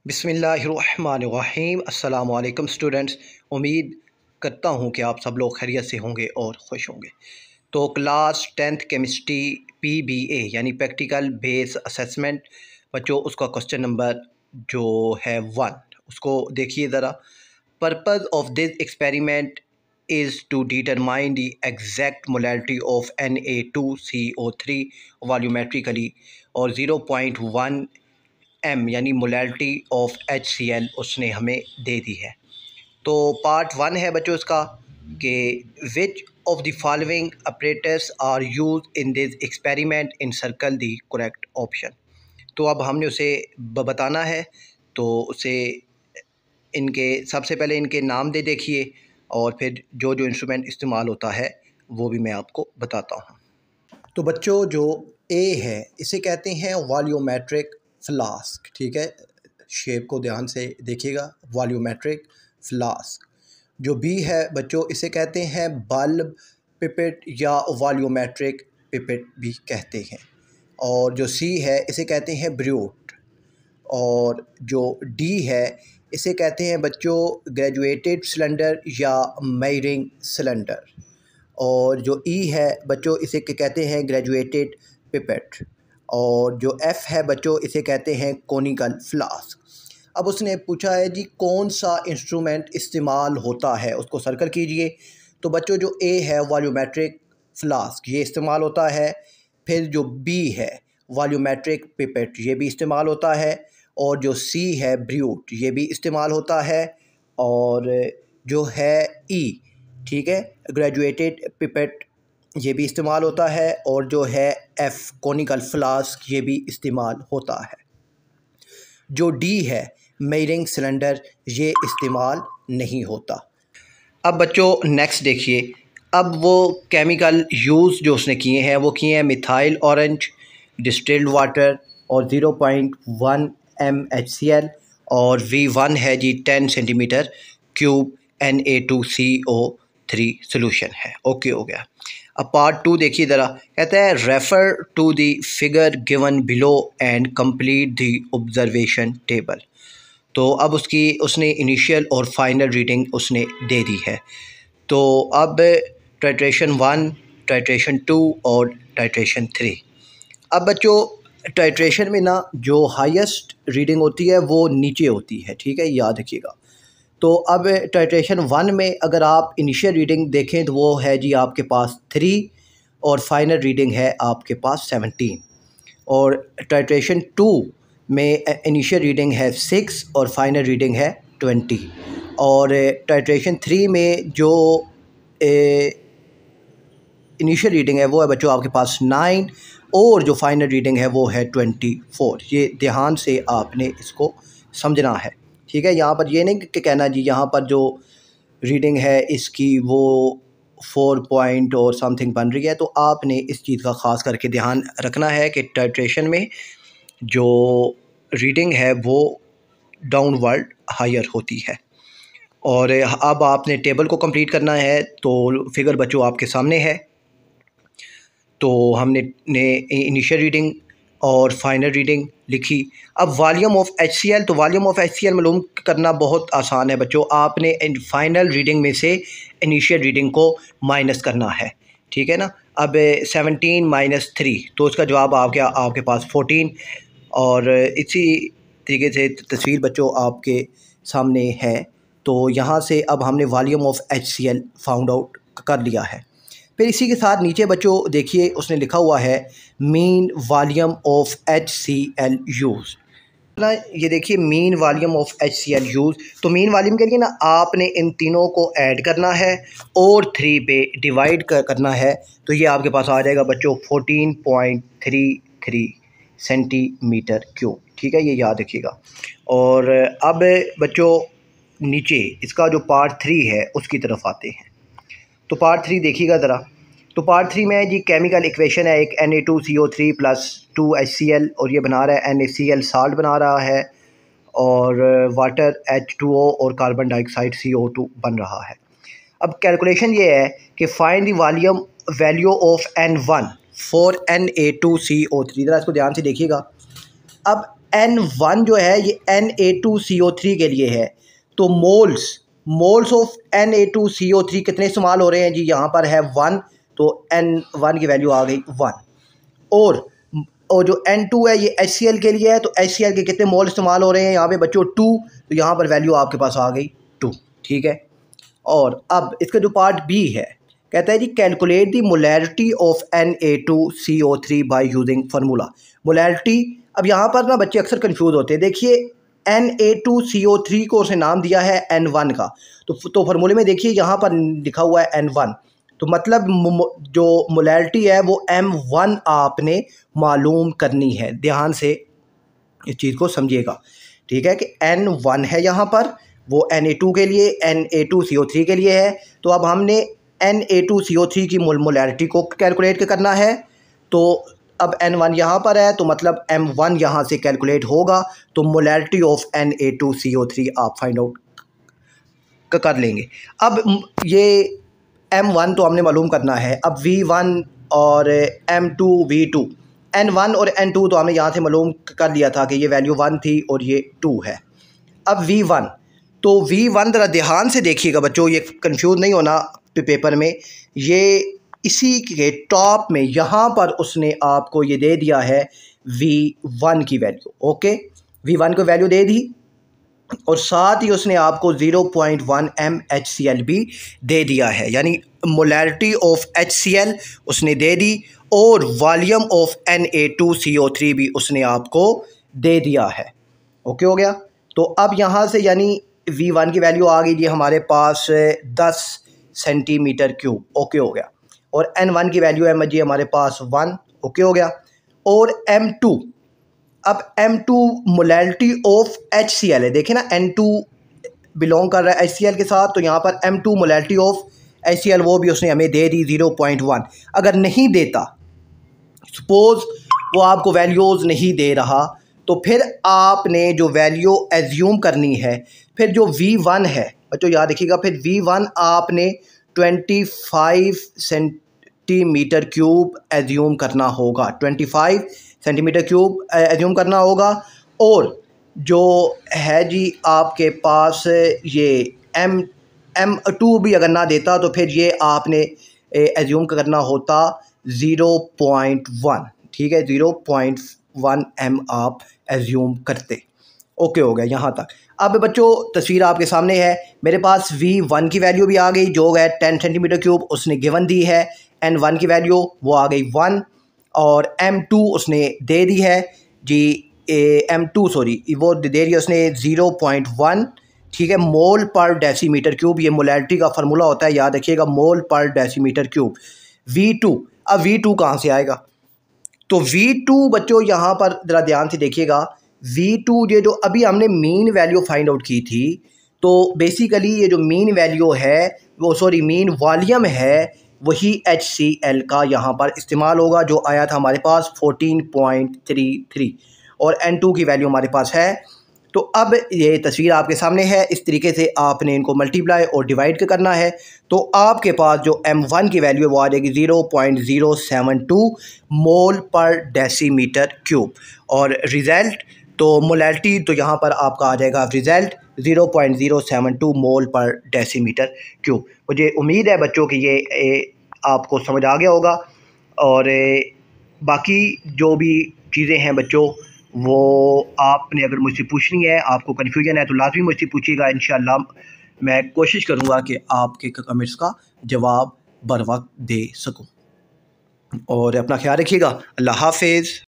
बिस्मिल्लाहिर्रहमानिर्रहीम। अस्सलाम वालेकुम स्टूडेंट्स। उम्मीद करता हूँ कि आप सब लोग खैरियत से होंगे और खुश होंगे। तो क्लास 10th केमिस्ट्री PBA यानी प्रैक्टिकल बेस असेसमेंट बच्चों, उसका क्वेश्चन नंबर जो है 1 उसको देखिए ज़रा। Purpose of this experiment is to determine the exact molality of Na2CO3 volumetrically और 0.1 M यानी मोलैलिटी ऑफ HCl उसने हमें दे दी है। तो पार्ट 1 है बच्चों इसका कि which of the following apparatus are use in this experiment encircle the correct option. तो अब हमने उसे बताना है। तो उसे इनके सबसे पहले इनके नाम दे देखिए और फिर जो जो इंस्ट्रूमेंट इस्तेमाल होता है वो भी मैं आपको बताता हूँ। तो बच्चों, जो ए है इसे कहते हैं वॉल्यूमेट्रिक फ्लास्क। ठीक है, शेप को ध्यान से देखिएगा, वॉल्यूमेट्रिक फ्लास्क। जो बी है बच्चों इसे कहते हैं बल्ब पिपेट या वॉल्यूमेट्रिक पिपेट भी कहते हैं। और जो सी है इसे कहते हैं ब्रूट। और जो डी है इसे कहते हैं बच्चों ग्रेजुएटेड सिलेंडर या मेयरिंग सिलेंडर। और जो ई है बच्चों इसे कहते हैं ग्रेजुएटेड पिपेट। और जो एफ़ है बच्चों इसे कहते हैं कोनिकल फ्लास्क। अब उसने पूछा है जी कौन सा इंस्ट्रूमेंट इस्तेमाल होता है, उसको सर्कल कीजिए। तो बच्चों जो ए है वॉल्यूमेट्रिक फ्लास्क ये इस्तेमाल होता है। फिर जो बी है वॉल्यूमेट्रिक पिपेट ये भी इस्तेमाल होता है। और जो सी है ब्रूट ये भी इस्तेमाल होता है। और जो है ई, ठीक है, ग्रेजुएटेड पिपेट ये भी इस्तेमाल होता है। और जो है एफ़ कोनिकल फ्लास्क ये भी इस्तेमाल होता है। जो डी है मेयरिंग सिलेंडर ये इस्तेमाल नहीं होता। अब बच्चों नेक्स्ट देखिए। अब वो केमिकल यूज़ जो उसने किए हैं वो किए हैं मिथाइल ऑरेंज, डिस्टिल्ड वाटर और 0.1 MHCl और V1 है जी 10 सेंटीमीटर क्यूब Na2CO3 सोल्यूशन है। ओके हो गया। अब पार्ट 2 देखिए ज़रा। कहता है refer to the figure given below and complete the observation table. तो अब उसने इनिशियल और फाइनल रीडिंग उसने दे दी है। तो अब टाइट्रेशन 1, टाइट्रेशन 2 और टाइट्रेशन 3। अब बच्चों टाइट्रेशन में ना जो हाईएस्ट रीडिंग होती है वो नीचे होती है, ठीक है, याद रखिएगा। तो अब टाइट्रेशन 1 में अगर आप इनिशियल रीडिंग देखें तो वो है जी आपके पास 3 और फाइनल रीडिंग है आपके पास 17। और टाइट्रेशन 2 में इनिशियल रीडिंग है 6 और फाइनल रीडिंग है 20। और टाइट्रेशन 3 में जो इनिशियल रीडिंग है वो है बच्चों आपके पास 9 और जो फाइनल रीडिंग है वो है 24। ये ध्यान से आपने इसको समझना है, ठीक है। यहाँ पर ये नहीं कि कहना जी यहाँ पर जो रीडिंग है इसकी वो 4 पॉइंट और समथिंग बन रही है। तो आपने इस चीज़ का ख़ास करके ध्यान रखना है कि टाइट्रेशन में जो रीडिंग है वो डाउनवर्ड हायर होती है। और अब आपने टेबल को कंप्लीट करना है। तो फिगर बच्चों आपके सामने है। तो हमने इनिशियल रीडिंग और फाइनल रीडिंग लिखी। अब वॉल्यूम ऑफ HCl, तो वॉल्यूम ऑफ HCl मालूम करना बहुत आसान है बच्चों। आपने फाइनल रीडिंग में से इनिशियल रीडिंग को माइनस करना है, ठीक है ना। अब 17 माइनस 3 तो उसका जवाब आ गया आपके पास 14। और इसी तरीके से तस्वीर बच्चों आपके सामने है। तो यहाँ से अब हमने volume of HCl found out कर लिया है। फिर इसी के साथ नीचे बच्चों देखिए उसने लिखा हुआ है mean volume of HCl use ना। ये देखिए mean volume of HCl use. तो मीन वॉल्यूम के लिए ना आपने इन तीनों को ऐड करना है और 3 पे डिवाइड करना है। तो ये आपके पास आ जाएगा बच्चों 14.33 सेंटीमीटर क्यूब, ठीक है, ये याद रखिएगा। और अब बच्चों नीचे इसका जो पार्ट 3 है उसकी तरफ आते हैं। तो पार्ट 3 देखिएगा ज़रा। तो पार्ट 3 में जी केमिकल इक्वेशन है एक Na2CO3 + 2HCl और ये बना रहा है NaCl साल्ट बना रहा है और वाटर H2O और कार्बन डाइऑक्साइड CO2 बन रहा है। अब कैलकुलेशन ये है कि find the volume value of N1 for Na2CO3। ज़रा इसको ध्यान से देखिएगा। अब N1 जो है ये Na2CO3 के लिए है। तो मोल्स ऑफ Na2CO3 कितने इस्तेमाल हो रहे हैं जी, यहाँ पर है 1, तो N1 की वैल्यू आ गई 1। और जो N2 है ये HCl के लिए है, तो HCl के कितने मोल इस्तेमाल हो रहे हैं यहाँ पे बच्चों 2, तो यहाँ पर वैल्यू आपके पास आ गई 2। ठीक है। और अब इसका जो पार्ट बी है, कहता है जी calculate the molarity of Na2CO3 by using formula. Molarity, अब यहाँ पर ना बच्चे अक्सर कंफ्यूज होते हैं। देखिए Na2CO3 को उसने नाम दिया है N1 का, तो फार्मूले में देखिए यहाँ पर लिखा हुआ है N1, तो मतलब जो मोलैरिटी है वो M1 आपने मालूम करनी है। ध्यान से इस चीज़ को समझिएगा। ठीक है कि N1 है यहाँ पर, वो Na2 के लिए, Na2CO3 के लिए है। तो अब हमने Na2CO3 की मोलैरिटी को कैलकुलेट करना है। तो अब N1 यहाँ पर है, तो मतलब M1 यहाँ से कैलकुलेट होगा, तो मोलैरिटी ऑफ Na2CO3 आप फाइंड आउट कर लेंगे। अब ये M1 तो हमने मालूम करना है। अब V1 और M2 V2, N1 और N2 तो हमने यहाँ से मालूम कर लिया था कि ये वैल्यू 1 थी और ये 2 है। अब V1, तो V1 ज़रा ध्यान से देखिएगा बच्चों, ये कंफ्यूज नहीं होना पेपर में। ये इसी के टॉप में यहाँ पर उसने आपको ये दे दिया है V1 की वैल्यू। ओके, V1 को वैल्यू दे दी और साथ ही उसने आपको 0.1 mHCl भी दे दिया है, यानी मोलैरिटी ऑफ HCl उसने दे दी और वॉल्यूम ऑफ Na2CO3 भी उसने आपको दे दिया है। ओके हो गया। तो अब यहाँ से यानी V1 की वैल्यू आ गई जी हमारे पास 10 सेंटीमीटर क्यूब। ओके हो गया। और N1 की वैल्यू है जी हमारे पास 1। ओके हो गया। और M2, अब M2 मोलैरिटी ऑफ HCl है। देखिए ना, N2 बिलोंग कर रहा है HCl के साथ, तो यहाँ पर M2 मोलैरिटी ऑफ HCl वो भी उसने हमें दे दी 0.1। अगर नहीं देता, सपोज वो आपको वैल्यूज़ नहीं दे रहा, तो फिर आपने जो वैल्यू एज्यूम करनी है, फिर जो V1 है बच्चों याद रखिएगा, फिर V1 आपने 25 सेंटीमीटर क्यूब एज्यूम करना होगा। 25 सेंटीमीटर क्यूब एज्यूम करना होगा। और जो है जी आपके पास ये M2 भी अगर ना देता, तो फिर ये आपने एज्यूम करना होता 0.1। ठीक है, 0.1 m आप एज्यूम करते। ओके हो गया यहाँ तक। अब बच्चों तस्वीर आपके सामने है, मेरे पास V1 की वैल्यू भी आ गई जो है 10 सेंटीमीटर क्यूब उसने गिवन दी है। N1 की वैल्यू वो आ गई 1 और M2 उसने दे दी है जी M2 सॉरी वो दे दी उसने 0.1। ठीक है, मोल पर डेसीमीटर क्यूब, ये मोलैरिटी का फार्मूला होता है, याद रखिएगा, मोल पर डेसीमीटर क्यूब। V2, अब V2 कहाँ से आएगा? तो V2 बच्चों यहाँ पर ज़रा ध्यान से देखिएगा, V2 ये जो अभी हमने मीन वैल्यू फाइंड आउट की थी, तो बेसिकली ये जो मीन वैल्यू है वो सॉरी मीन वॉल्यूम है वही HCl का यहाँ पर इस्तेमाल होगा, जो आया था हमारे पास 14.33 और N2 की वैल्यू हमारे पास है। तो अब ये तस्वीर आपके सामने है, इस तरीके से आपने इनको मल्टीप्लाई और डिवाइड करना है, तो आपके पास जो M1 की वैल्यू है वो आ जाएगी 0.072 मोल पर डेसीमीटर क्यूब। और रिज़ल्ट तो मोलैरिटी तो यहाँ पर आपका आ जाएगा रिज़ल्ट 0.072 मोल पर डेसीमीटर क्यूब। मुझे उम्मीद है बच्चों कि ये आपको समझ आ गया होगा। और बाकी जो भी चीज़ें हैं बच्चों वो आपने अगर मुझसे पूछनी है, आपको कन्फ्यूजन है, तो लाजमी मुझसे पूछिएगा। इंशाअल्लाह मैं कोशिश करूँगा कि आपके कमेंट्स का जवाब बर वक्त दे सकूँ। और अपना ख्याल रखिएगा। अल्लाह हाफिज़।